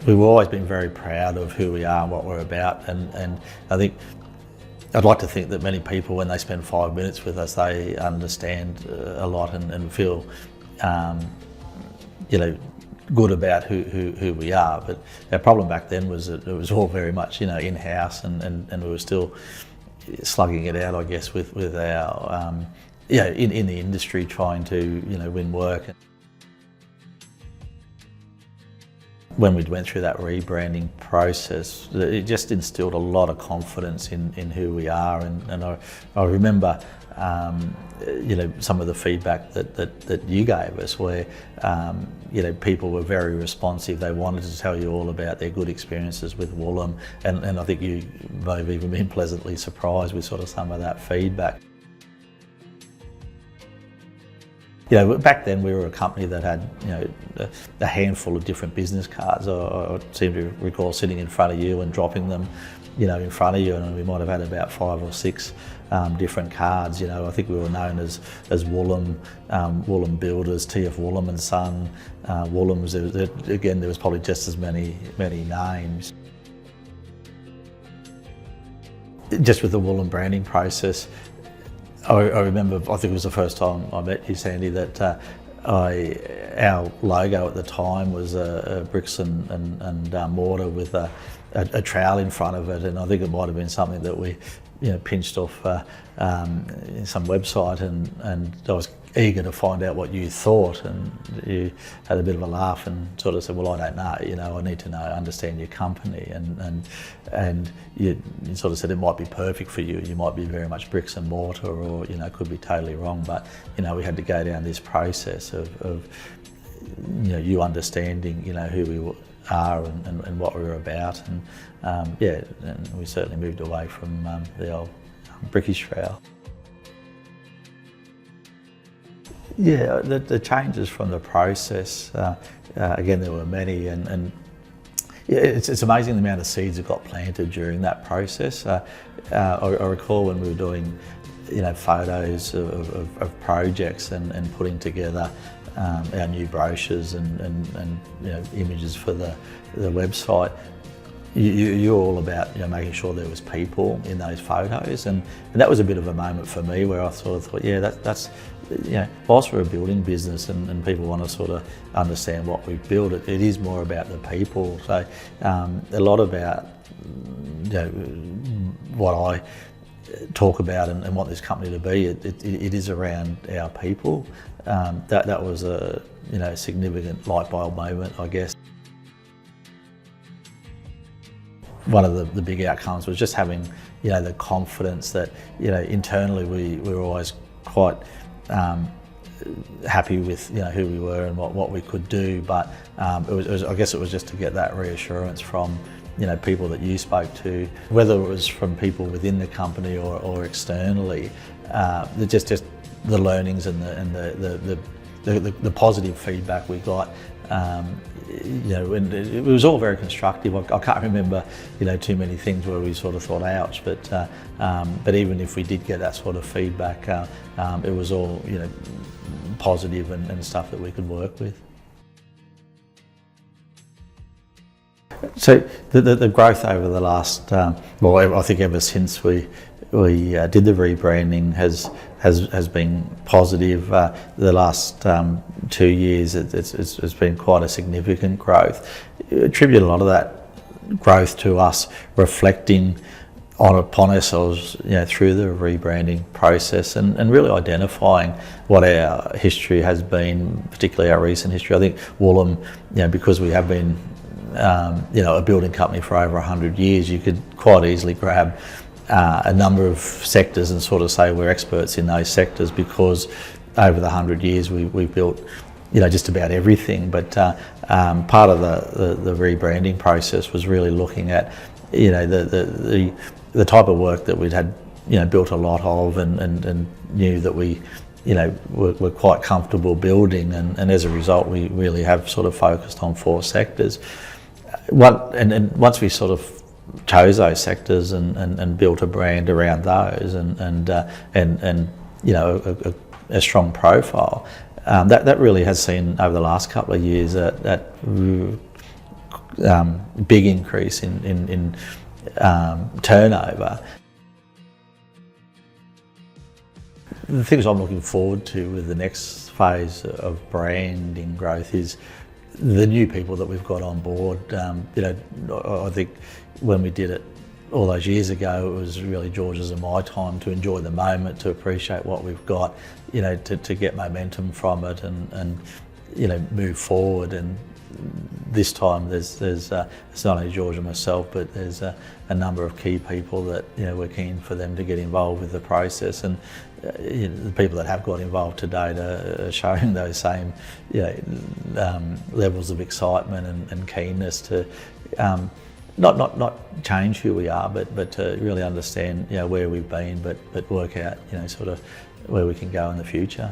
We've always been very proud of who we are and what we're about, and I think I'd like to think that many people, when they spend 5 minutes with us, they understand a lot and feel, you know, good about who we are. But our problem back then was that it was all very much, you know, in-house, and we were still slugging it out, I guess, with our, yeah, in the industry, trying to, you know, win work. When we went through that rebranding process, it just instilled a lot of confidence in who we are, and I remember, you know, some of the feedback that you gave us, where, you know, people were very responsive. They wanted to tell you all about their good experiences with Woollam, and I think you may have even been pleasantly surprised with sort of some of that feedback. You know, back then we were a company that had, you know, a handful of different business cards. I seem to recall sitting in front of you and dropping them, you know, in front of you, and we might have had about 5 or 6 different cards. You know, I think we were known as Woollam, Woollam Builders, TF Woollam and Son, Woollam's. Again, there was probably just as many names. Just with the Woollam branding process, I remember, I think it was the first time I met you, Sandy, that our logo at the time was a bricks and mortar with a trowel in front of it, and I think it might have been something that we, you know, pinched off some website, and I was eager to find out what you thought, and you had a bit of a laugh and sort of said, well, I don't know, you know, I need to understand your company, and you sort of said it might be perfect for you. You might be very much bricks and mortar, or, you know, could be totally wrong, but, you know, we had to go down this process of you know, you understanding, you know, who we are and what we were about, and yeah, and we certainly moved away from the old brickish trowel. Yeah, the changes from the process, again, there were many, and yeah, it's amazing the amount of seeds that got planted during that process. I recall when we were doing, you know, photos of projects and putting together our new brochures and you know, images for the website. You're all about, you know, making sure there was people in those photos, and that was a bit of a moment for me where I sort of thought, yeah, that's you know, whilst we're a building business and people want to sort of understand what we've built, it is more about the people. So a lot about, you know, what I talk about and want this company to be, it is around our people. That was a, you know, significant light bulb moment, I guess. One of the big outcomes was just having, you know, the confidence that, you know, internally we were always quite happy with, you know, who we were and what we could do, but I guess it was just to get that reassurance from, you know, people that you spoke to, whether it was from people within the company or externally, just the learnings and the positive feedback we got. You know, and it was all very constructive. I can't remember, you know, too many things where we sort of thought, ouch, but even if we did get that sort of feedback, it was all, you know, positive and stuff that we could work with. So the growth over the last, well, I think ever since we did the rebranding has been positive. The last 2 years, it's been quite a significant growth. Attribute a lot of that growth to us reflecting upon ourselves, you know, through the rebranding process and really identifying what our history has been, particularly our recent history. I think Woollam, you know, because we have been, you know, a building company for over 100 years, you could quite easily grab a number of sectors and sort of say we're experts in those sectors, because over the 100 years we've built, you know, just about everything. But part of the rebranding process was really looking at, you know, the type of work that we'd had, you know, built a lot of and knew that we, you know, were quite comfortable building, and as a result we really have sort of focused on 4 sectors. and once we sort of chose those sectors and built a brand around those and you know a strong profile, that really has seen over the last couple of years that big increase in turnover. The things I'm looking forward to with the next phase of branding growth is the new people that we've got on board. You know, I think when we did it all those years ago, it was really George's and my time to enjoy the moment, to appreciate what we've got, you know, to get momentum from it and you know, move forward. And this time there's it's not only George and myself, but there's a number of key people that, you know, we're keen for them to get involved with the process. And you know, the people that have got involved to date are showing those same, you know, levels of excitement and keenness to not change who we are, but to really understand, you know, where we've been, but work out, you know, sort of where we can go in the future.